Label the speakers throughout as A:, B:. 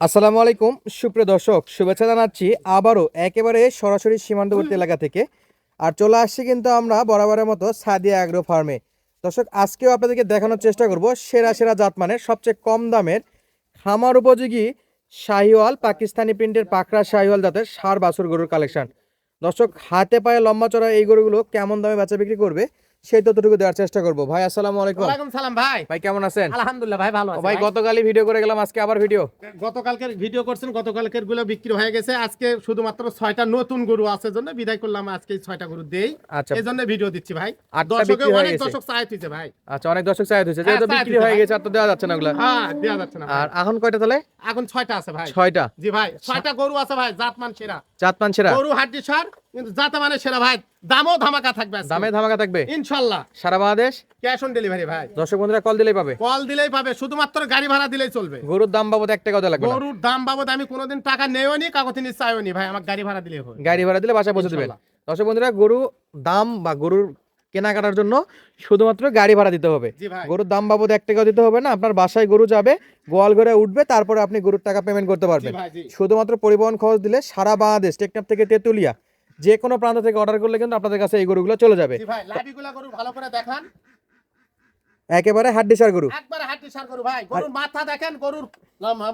A: আসসালামু আলাইকুম সুপ্রিয় দর্শক, শুভেচ্ছা জানাচ্ছি আবারও একেবারে সরাসরি সীমান্তবর্তী এলাকা থেকে। আর চলে আসছি কিন্তু আমরা বরাবরের মতো সাদিয়া অ্যাগ্রো ফার্মে। দর্শক, আজকেও আপনাদেরকে দেখানোর চেষ্টা করব সেরা সেরা জাতমানের সবচেয়ে কম দামের খামার উপযোগী শাহিওয়াল পাকিস্তানি প্রিন্টের পাকড়া শাহিওয়াল জাতের ষাঁড় বাছুর গরুর কালেকশন। দর্শক, হাতে পায়ে লম্বা চড়া এই গরুগুলো কেমন দামে বেচা বিক্রি করবে সেই ততটুকু দেওয়ার চেষ্টা করবো। ভাই আসসালামু আলাইকুম।
B: ওয়ালাইকুম সালাম ভাই।
A: ভাই কেমন আছেন?
B: আলহামদুলিল্লাহ ভাই, ভালো আছি
A: ভাই গতকালই ভিডিও করে গেলাম, আজকে আবার ভিডিও।
B: গতকালকের ভিডিও করছেন, গতকালকের গুলো বিক্রি হয়ে গেছে। আজকে শুধুমাত্র 6টা নতুন গরু আছে জন্য বিদায় করলাম। আজকে 6টা গরু দেই,
A: আচ্ছা।
B: এই জন্য ভিডিও দিচ্ছি ভাই।
A: আটটা
B: দর্শকে
A: বিক্রি হয়ে
B: অনেক
A: গেছে।
B: দর্শক চাইতে হইছে ভাই।
A: আচ্ছা, অনেক দর্শক চাই হয়েছে, যেহেতু
B: চাহিদা
A: বিক্রি হয়ে
B: ভাই।
A: গেছে আর তো দেওয়া যাচ্ছে না ওগুলা।
B: হ্যাঁ, দেয়া যাচ্ছে না
A: আর
B: ভাই।
A: এখন কয়টা তাহলে?
B: এখন 6টা আছে ভাই।
A: 6টা
B: জি ভাই, 6টা গরু আছে ভাই, জাতমান সেরা।
A: জাতমান সেরা,
B: গরু হাড্ডি সার, কিন্তু জাত মানে সেরা ভাই। দামও ধামাকা থাকবে আজকে।
A: দামে ধামাকা থাকবে
B: ইনশাআল্লাহ।
A: সারা বাংলাদেশ।
B: ক্যাশ অন ডেলিভারি ভাই।
A: দর্শক বন্ধুরা কল দিলেই পাবে।
B: কল দিলেই পাবে, শুধুমাত্র গাড়ি ভাড়া দিলেই চলবে।
A: গরুর দাম বাবদ 1 টাকাও দেওয়া লাগবে না।
B: গরুর দাম বাবদ আমি কোনোদিন টাকা নেইও নি, কাগজ নিয়ে চাইও নি ভাই, আমার গাড়ি ভাড়া দিলেই হয়।
A: গাড়ি ভাড়া দিলে বাসায় পৌঁছে দিবেন।
B: ইনশাআল্লাহ।
A: দর্শক বন্ধুরা, গরু দাম বা গরুর কেনাকাটার জন্য শুধুমাত্র গাড়ি ভাড়া দিতে হবে।
B: জি ভাই।
A: গরুর দাম বাবদ 1 টাকাও দিতে হবে না। আপনার বাসায় গরু যাবে, গোয়াল ঘরে উঠবে, তারপরে আপনি গরুর টাকা পেমেন্ট করতে পারবেন।
B: জি ভাই, জি।
A: শুধুমাত্র পরিবহন খরচ দিলে সারা বাংলাদেশ, টেকনাফ থেকে তেতুলিয়া, যে কোনো প্রান্ত থেকে অর্ডার করলে কিন্তু আপনাদের কাছে এই গরুগুলো চলে যাবে।
B: জি ভাই, লাভিগুলা গরু ভালো করে দেখান।
A: একেবারে হাড্ডিসার গরু।
B: একবারে হাড্ডি সার গরু ভাই। গরুর মাথা দেখেন, গরুর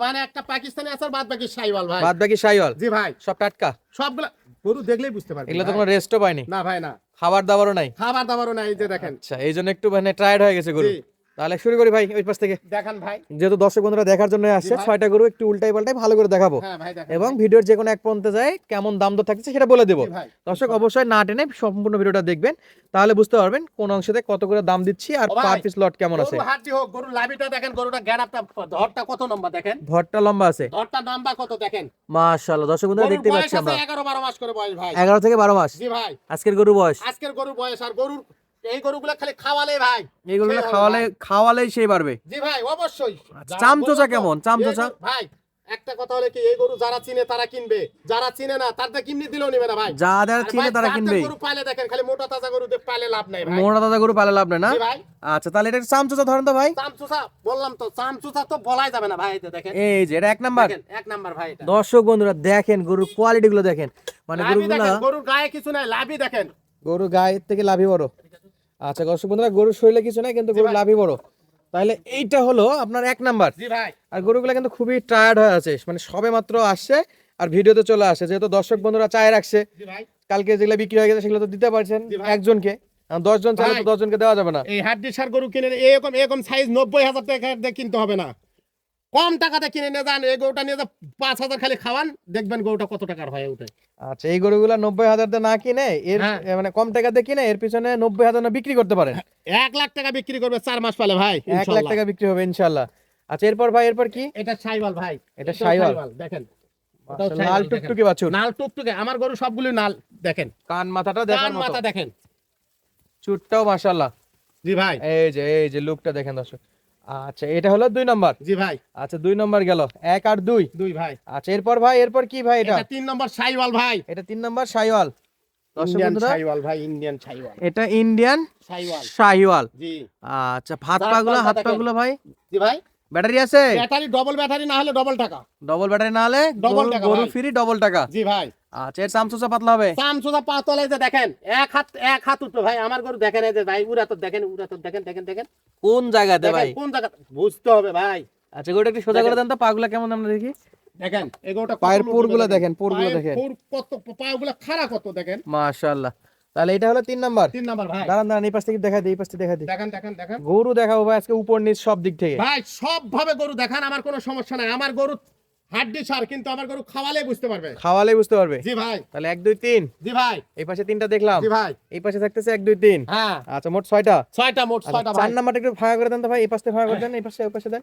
B: মানে একটা পাকিস্তানি আছে, বাদ বাকি শাইওয়াল ভাই।
A: বাদ বাকি শাহিওয়াল।
B: জি ভাই,
A: সব টাটকা।
B: সবগুলা গরু দেখলেই বুঝতে পারবেন
A: এগুলো তো
B: ভাই।
A: কোনো রেস্টও পায়নি,
B: না ভাই না,
A: খাবার দাবারও নাই।
B: খাবার দাবারও নাই, এই যে দেখেন।
A: আচ্ছা, এই জন্য একটু মানে টায়ার্ড হয়ে গেছে গরু।
B: জি।
A: তাহলে শুরু করি ভাই ওই পাশ থেকে।
B: দেখান ভাই।
A: যেহেতু দর্শক বন্ধুরা দেখার জন্য আসছে,
B: ভাই।
A: 6টা গরু একটু উল্টাই পাল্টাই ভালো করে দেখাবো
B: হ্যাঁ ভাই, দেখেন
A: এবং
B: ভাই।
A: ভিডিওর যে কোনো এক পর্যন্ত যায় কেমন দাম দর থাকছে সেটা বলে দেবো।
B: জি ভাই।
A: দর্শক অবশ্যই না টেনে সম্পূর্ণ ভিডিওটা দেখবেন, তাহলে বুঝতে পারবেন কোন অংশতে কত করে দাম দিচ্ছি আর
B: ও ভাই,
A: পার পিস লট কেমন আছে।
B: গরু হাড্ডি হোক, গরুর লাভিটা দেখেন, গরুটা গ্যারাপটা, ধরটা কত লম্বা দেখেন।
A: ভরটা লম্বা আছে
B: ধরটা লম্বা কত দেখেন।
A: মাশাআল্লাহ। দর্শক বন্ধুরা
B: গরুর
A: দেখতে
B: বয়স
A: পাচ্ছি
B: আছে
A: আমরা
B: 11-12 মাস করে বয়স ভাই।
A: 11 থেকে 12 মাস
B: জি ভাই,
A: আজকের গরু বয়স।
B: আজকের গরুর বয়স। আর গরুর এই গরুগুলা খালি খাওয়ালে ভাই,
A: এইগুলো
B: সেই হবে
A: খাওয়ালেই সেই পারবে।
B: জি ভাই, অবশ্যই।
A: আচ্ছা, চামচোচা
B: বললাম তো,
A: কেমন? চামচোচা?
B: এই ভাই, একটা কথা হলে কি, এই গরু যারা চিনে তারা কিনবে, যারা চিনে না তাদের কিননি দিলেও নিবে না ভাই।
A: যাদের
B: আর
A: চিনে
B: ভাই,
A: তারা
B: জাতের
A: কিনবেই।
B: গরু পালে দেখেন, খালি মোটা তাজা গরু পালে লাভ নাই ভাই।
A: মোটা দাদা গরু পালে লাভ নেই না।
B: জি ভাই।
A: আচ্ছা, তাহলে এটা চামচোচা ধরেন তো ভাই।
B: চামচুসা বললাম তো, চামচুসা তো বলাই যাবে না ভাই। এই যে দেখেন,
A: এই যে এটা 1 নাম্বার।
B: দেখেন, এক নাম্বার ভাই এটা।
A: দর্শক বন্ধুরা দেখেন গরুর কোয়ালিটি গুলো দেখেন, মানে
B: লাভি
A: গরুগুলা
B: দেখেন, গরুর গায়ে কিছু নাই, লাভি দেখেন।
A: গরুর গায়ের থেকে লাভই বড়। আচ্ছা দর্শক বন্ধুরা, গরুর শরীরে কিছু নাই কিন্তু গরুর
B: ভাই।
A: লাভই বড়। তাহলে এইটা হলো আপনার 1 নাম্বার।
B: জি ভাই।
A: আর গরুগুলা কিন্তু খুবই টায়ার্ড হয়ে আছে, মানে সবে মাত্র আসছে আর ভিডিওতে চলে আসে, যেহেতু দর্শক বন্ধুরা চায় রাখছে।
B: জি ভাই।
A: কালকে যেগুলো বিক্রি হয়ে গেছে সেগুলো তো দিতে পারছেন
B: জি ভাই।
A: একজনকে, 10 জন চাইলে তো
B: ভাই।
A: 10 জনকে দেওয়া যাবে না।
B: এই হাড্ডি সার গরু কিনে এরকম এরকম সাইজ 90,000 টাকা দিয়ে কিনতে হবে না, কম টাকাতে কিনে নিয়ে যান। এই গরুটা নিয়ে যা 5,000 খালি খাওয়ান, দেখবেন গরুটা কত টাকার হয়ে ওঠে।
A: আচ্ছা, এই গরুগুলা 90,000 দিয়ে না কিনে এর
B: হ্যাঁ।
A: মানে কম টাকা দিয়ে কিনে এর পিছনে 90,000 না বিক্রি করতে পারেন।
B: 1 লাখ টাকা বিক্রি করবে 4 মাস পালে ভাই,
A: 1 লাখ
B: ইনশাআল্লাহ।
A: টাকা বিক্রি হবে ইনশাআল্লাহ। আচ্ছা, এরপর ভাই এরপর কি?
B: এটা শাইওয়াল ভাই।
A: এটা
B: এটাও
A: শাইওয়াল।
B: দেখেন। এটাও
A: মাশাআল্লাহ,
B: শাইওয়াল,
A: লাল
B: দেখেন।
A: টুকটুকে বাছুর।
B: নাল টুকটুকে, আমার গরু সবগুলো নাল দেখেন।
A: কান মাথাটা
B: কান
A: দেখার মতো,
B: মাথা দেখেন।
A: চুটটাও মাশাআল্লাহ।
B: জি ভাই।
A: এই যে লুকটা দেখেন দর্শক। আচ্ছা, এটা হলো 2 নাম্বার।
B: জি ভাই।
A: আচ্ছা, 2 নাম্বার গেল, 1 আর 2।
B: 2 ভাই।
A: আচ্ছা, এরপর ভাই এরপর কি ভাই? এটা
B: এটা 3 নম্বর শাইওয়াল ভাই।
A: এটা 3 নাম্বার শাহিওয়াল। দর্শক
B: ইন্ডিয়ান
A: বন্ধুরা,
B: শাইওয়াল ভাই, ইন্ডিয়ান শাইওয়াল।
A: এটা ইন্ডিয়ান
B: শাইওয়াল।
A: শাহিওয়াল।
B: জি।
A: আচ্ছা, হাত পাগুলো ভাই
B: জি ভাই।
A: ব্যাটারি আছে?
B: ব্যাটারি ডবল ব্যাটারি না হলে ডবল টাকা।
A: ডবল ব্যাটারি না হলে
B: ডবল টাকা
A: গরু
B: ভাই।
A: ফ্রি, ডবল টাকা।
B: জি ভাই।
A: আচ্ছা, এর চামচোচা পাতলা হবে।
B: চামচুদা পাতলে যে দেখেন, এক হাত উঠলো ভাই আমার গরু। দেখেন এই যে ভাই, উড়া তো দেখেন, দেখেন
A: কোন জায়গাতে ভাই?
B: কোন জায়গা বুঝতে হবে ভাই।
A: আচ্ছা, গরুটা একটু সোজা করে দেন তো, পাগুলা কেমন আমরা দেখি।
B: দেখেন এগোটা
A: পায়ের পুরগুলো দেখেন, পুরগুলো দেখেন।
B: কত পাগুলো খাড়া কত দেখেন।
A: মাশাআল্লাহ। তাহলে এটা হলো 3 নাম্বার।
B: 3 নাম্বার ভাই।
A: দাঁড়ান এই পাশ থেকে দেখা দিই, এই পাশ থেকে দেখা দিই।
B: দেখেন
A: গরু দেখাবো ভাই আজকে উপর নিচ সব দিক থেকে।
B: ভাই, সব ভাবে গরু দেখান, আমার কোনো সমস্যা নাই। আমার গরু হাড্ডি সার, কিন্তু আমার গরু খাওয়ালে বুঝতে পারবে।
A: খাওয়ালেই বুঝতে পারবে।
B: জি ভাই।
A: তাহলে 1 2 3।
B: জি ভাই।
A: এই পাশে 3টা দেখলাম।
B: জি ভাই।
A: এই পাশে থাকতেছে 1 2 3।
B: হ্যাঁ,
A: আচ্ছা, মোট 6টা।
B: 6টা মোট, 6টা
A: 4
B: ভাই।
A: নাম্বারটা একটু ফাঁকা করে দেন তো ভাই, এই পাশে ফাঁকা করে দেন, এই পাশে ওই পাশে দেন।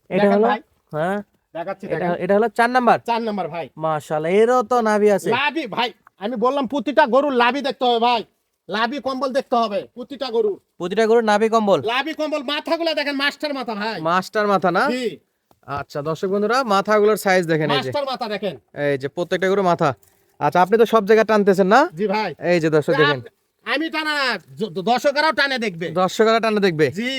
A: এটা
B: দেখেন
A: হলো
B: ভাই।
A: হ্যাঁ,
B: দেখাচ্ছি
A: এটা
B: দেখেন।
A: এটা হলো 4 নাম্বার।
B: 4 নাম্বার ভাই।
A: মাশাআল্লাহ, এরও তো নাভি আছে।
B: লাভি ভাই, আমি বললাম প্রতিটা গরুর লাভি দেখতে হবে ভাই। লাভি কম্বল দেখতে হবে প্রতিটা গরুর।
A: প্রতিটা গরুর নাভি কম্বল।
B: লাভি কম্বল, মাথাগুলো দেখেন, মাস্টার মাথা ভাই।
A: মাস্টার মাথা না?
B: জি।
A: আচ্ছা দর্শক বন্ধুরা, মাথাগুলোর সাইজ দেখেন, এই যে
B: মাস্টার মাথা দেখেন।
A: এই যে প্রত্যেকটা গরু মাথা। আচ্ছা, আপনি তো সব জায়গা টানতেছেন না?
B: জি ভাই।
A: এই যে দর্শক দেখেন,
B: আমি টানা না, দর্শকরাও টানে দেখবে।
A: দর্শকরা টানা দেখবে।
B: জি।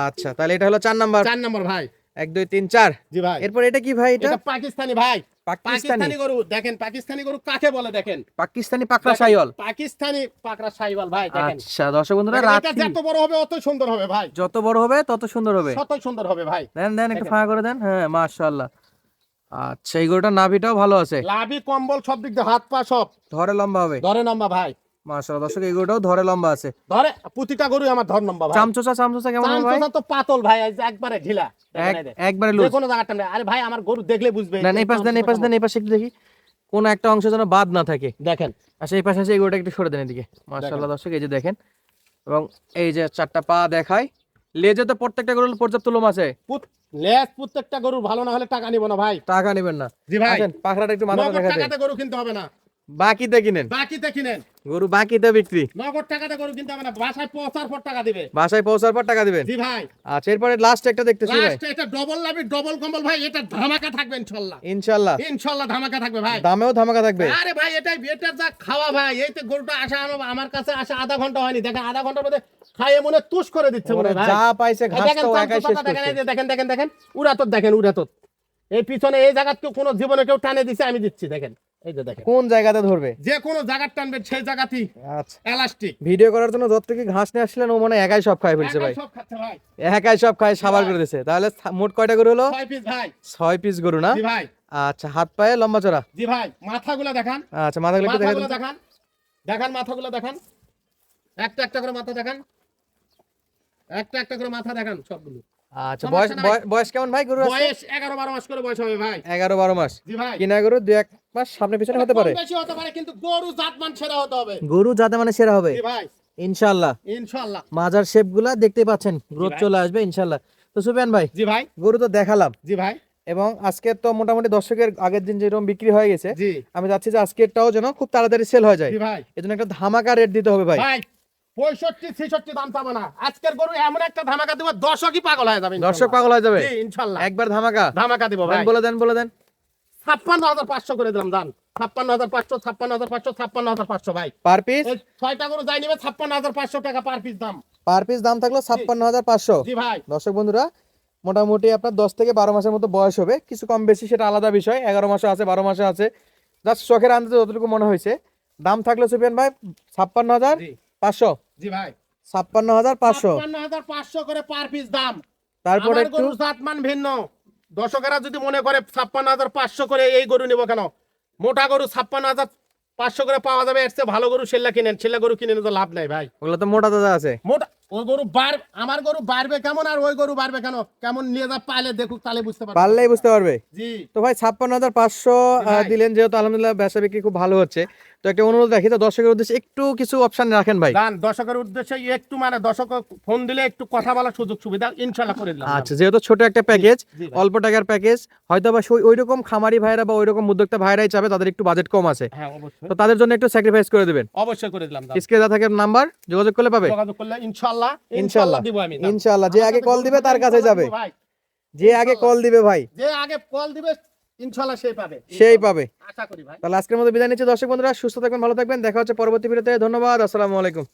A: আচ্ছা, তাহলে এটা হলো 4 নাম্বার।
B: 4 নাম্বার ভাই।
A: 1 2 3 4।
B: জি ভাই,
A: এরপর এটা কি ভাই? এটা
B: এটা পাকিস্তানি ভাই,
A: পাকিস্তানি
B: পাকিস্তানি গরু দেখেন, পাকিস্তানি গরু কাকে বলে দেখেন,
A: পাকিস্তানি পাকড়া
B: দেখেন,
A: শাহিওয়াল।
B: পাকিস্তানি পাকড়া শাহিওয়াল ভাই দেখেন।
A: আচ্ছা দর্শক বন্ধুরা,
B: দেখেন, এটা
A: রাতি
B: যত বড় হবে অত সুন্দর হবে ভাই,
A: যত বড় হবে তত সুন্দর হবে।
B: তত সুন্দর হবে ভাই।
A: দেন দেন একটু
B: দেখেন।
A: ফাঁকা করে দেন। হ্যাঁ মাশাআল্লাহ। আচ্ছা এই গরুটার নাভিটাও ভালো আছে,
B: লাভি কম্বল সব দিক দিয়ে, হাত পা সব
A: ধরে লম্বা হবে।
B: ধরে নম্বা ভাই,
A: মাশাআল্লাহ দর্শক, এই গরুটাও ধরে লম্বা আছে।
B: ধরে প্রতিটা গরু আমার ধর নম্বা ভাই।
A: চামচোচা চামচোচা কেমন হবে ভাই?
B: চামচোচা তো পাতল ভাই, এই যে একবারে ঢিলা, দেখেন এই যে।
A: একবারে
B: যে
A: লুজ।
B: কোনো জায়গাটা নেই। আরে ভাই আমার গরু দেখলে বুঝবে।
A: দেন এই পাশ দেন, এই পাশ দেন, এই পাশে একটু দেখি কোন একটা অংশ যেন বাদ না থাকে।
B: দেখেন
A: আচ্ছা এই পাশে আছে, এই গরুটা একটু সরে দেন এদিকে। মাশাআল্লাহ দর্শক, এই যে দেখেন, এবং এই যে চারটা পা দেখায়, লেজে তো প্রত্যেকটা গরুর পর্যাপ্ত লোম আছে।
B: লেজ প্রত্যেকটা গরু ভালো না হলে টাকা নিব না ভাই।
A: টাকা নেবেন না?
B: জি ভাই,
A: আসেন পাখরাটা একটু মাথাটা
B: নগদ
A: দেখা দেন।
B: টাকাতে গরু কিনতে হবে না,
A: বাকিতে কিনেন,
B: বাকিতে কিনেন।
A: গরু বাকিতে বিক্রি।
B: নগদ টাকাতে গরু কিনতে হবে না, বাসায় পৌঁছার পর টাকা দিবে।
A: বাসায় পৌঁছার পর টাকা দিবেন।
B: জি ভাই,
A: আচ্ছা এরপরে লাস্ট একটা দেখতেছি ভাই,
B: লাস্ট এটা ডবল লাভি ডবল কম্বল ভাই, এটা ধামাকা থাকবে ইনশাআল্লাহ।
A: ইনশাআল্লাহ
B: ইনশাআল্লাহ ধামাকা থাকবে ভাই।
A: দামেও ধামাকা থাকবে।
B: আরে ভাই এটাই এটার যা খাওয়া ভাই, এই তো গরুটা আসা আমার কাছে আসা আধা ঘন্টা হয়নি, দেখেন আধা ঘন্টার মধ্যে খাইয়ে মনে তুষ করে দিচ্ছে মনে হয় ভাই।
A: যা পাইছে ঘাস
B: দেখেন
A: তো একাই শেষ
B: চামচুচাটা দেখেন, এই
A: করছে।
B: যে দেখেন দেখেন দেখেন, উড়াতত দেখেন উড়াতত। এই পিছনে এই জায়গা কেউ কোনো জীবনে কেউ টানে দিছে, আমি দিচ্ছি দেখেন, এই যে দেখেন।
A: কোন জায়গাতে ধরবে?
B: যে কোনো জায়গা টানবে সেই জায়গাতেই
A: আচ্ছা
B: এলাস্টিক।
A: ভিডিও করার জন্য যতটুকু ঘাস নিয়ে আসছিলেন ও মনে হয় একাই সব খাই ফেলছে ভাই,
B: সব খাচ্ছে ভাই।
A: একাই সব খাই সাবার করে দিয়েছে। তাহলে মোট কয়টা গরু হলো?
B: 6 পিস ভাই।
A: 6 পিস গরু না?
B: জি ভাই,
A: আচ্ছা হাত পায়ে লম্বা চড়া।
B: জি ভাই, মাথাগুলো দেখান,
A: আচ্ছা মাথাগুলো একটু দেখা
B: মাথাগুলো
A: দেন।
B: দেখান, দেখান মাথাগুলো দেখান, একটা একটা করে মাথা দেখান, একটা একটা করে মাথা দেখান সবগুলো।
A: আচ্ছা
B: সমস্যা
A: বয়স
B: নাই।
A: বয়স কেমন ভাই গরু আছে?
B: বয়স 11-12 মাস করে বয়স হবে ভাই।
A: 11 12 মাস।
B: জি ভাই,
A: কিনা গরু 2 1 মাস সামনে পিছনে হতে পারে।
B: কম বেশি হতে পারে, কিন্তু গরু জাতমান সেরা হতে হবে।
A: গরু যাতে মানে সেরা হবে
B: জি ভাই,
A: ইনশাআল্লাহ।
B: ইনশাআল্লাহ।
A: মাজার শেপ গুলা দেখতে পাচ্ছেন, গ্রোথ
B: ভাই।
A: চলে আসবে ইনশাআল্লাহ। তো সুফিয়ান ভাই
B: জি ভাই,
A: গরু তো দেখালাম,
B: জি ভাই,
A: এবং আজকে তো মোটামুটি দর্শকের আগের দিন যেরকম বিক্রি হয়ে গেছে,
B: জি
A: আমি চাচ্ছি যে আজকেরটাও যেন খুব তাড়াতাড়ি সেল হয়ে যায়।
B: জি ভাই,
A: এজন্য একটা ধামাকা রেট দিতে হবে ভাই।
B: ভাই 65-66 দাম পাবো না, আজকের গরু এমন একটা ধামাকা দিব, দর্শকই পাগল হয়ে যাবে
A: দর্শক পাগল হয়ে যাবে
B: জি ইনশাআল্লাহ।
A: একবার ধামাকা।
B: ধামাকা দিব ভাই।
A: দেন বলে দেন বলে দেন।
B: 56,500 করে দিলাম দাম, 56,500 56,500 56,500 ভাই।
A: Per piece?
B: এই 6টা গরু যাই নিবে 56,500 টাকা পার পিস দাম।
A: পার পিস দাম থাকলো 56,500।
B: জি ভাই,
A: দর্শক বন্ধুরা মোটামুটি আপনার 10 থেকে 12 মাসের মতো বয়স হবে, কিছু কম বেশি সেটা আলাদা বিষয়। 11 মাসে আছে 12 মাসে আছে, জাস্ট শখের আন্দাজে যতটুকু মনে হয়েছে। দাম থাকলো সুফিয়ান ভাই
B: জি
A: 56,500।
B: জি ভাই,
A: 56,500।
B: 56,500 করে পার পিস দাম।
A: তারপরে
B: আমার
A: একটু
B: গরুর জাতমান ভিন্ন। দর্শকেরা যদি মনে করে 56,500 করে এই গরু নিব কেন, মোটা গরু 56,500 করে পাওয়া যাবে, এর চেয়ে ভালো গরু সেল্লা কিনেন, সেল্লা গরু কিনে তো লাভ নাই ভাই।
A: ওগুলো তো মোটা দাদা আছে।
B: মোটা ওই গরু আমার গরু বাড়বে কেমন আর ওই গরু বাড়বে কেন, কেমন নিয়ে যা পাইলে দেখুক তাহলে বুঝতে পারবে।
A: পারলেই বুঝতে পারবে।
B: জি
A: তো ভাই 56,500
B: জি ভাই।
A: দিলেন, যেহেতু আলহামদুলিল্লাহ বেচা বিক্রি খুব ভালো হচ্ছে, তো একটা অনুরোধ রাখি, তো দর্শকের উদ্দেশ্যে একটু কিছু অপশন রাখেন ভাই।
B: গান দর্শকের উদ্দেশ্যে একটু মানে দর্শক ফোন দিলে একটু কথা বলার সুযোগ সুবিধা ইনশাআল্লাহ করে দিলাম।
A: আচ্ছা যেহেতু ছোট একটা প্যাকেজ,
B: জি ভাই।
A: অল্প টাকার প্যাকেজ, হয়তো বা ওই রকম খামারি ভাইরা বা ওই রকম উদ্যোক্তা ভাইরাই চাবে, তাদের একটু বাজেট কম আছে,
B: হ্যাঁ অবশ্যই,
A: তো তাদের জন্য একটু স্যাক্রিফাইস করে দিবেন।
B: অবশ্যই করে দিলাম দাম।
A: স্ক্রিনে থাকে নাম্বার, যোগাযোগ করলে পাবে
B: যোগাযোগ করলে ইনশাআল্লাহ
A: ইনশাআল্লাহ
B: দিব আমি দাম।
A: ইনশাআল্লাহ। যে আগে
B: আমার
A: কল
B: সাথে
A: দিবে তার কাছে যাবে,
B: ভাই,
A: যে আগে কল দিবে ভাই
B: যে আগে কল দিবে ইনশাআল্লাহ সেই পাবে,
A: সেই পাবে।
B: আশা করি ভাই।
A: তাহলে আজকের মতো বিদায় নিচ্ছি দর্শক বন্ধুরা, সুস্থ থাকবেন, ভালো থাকবেন, দেখা হচ্ছে পরবর্তী ভিডিওতে। ধন্যবাদ, আসসালামু আলাইকুম।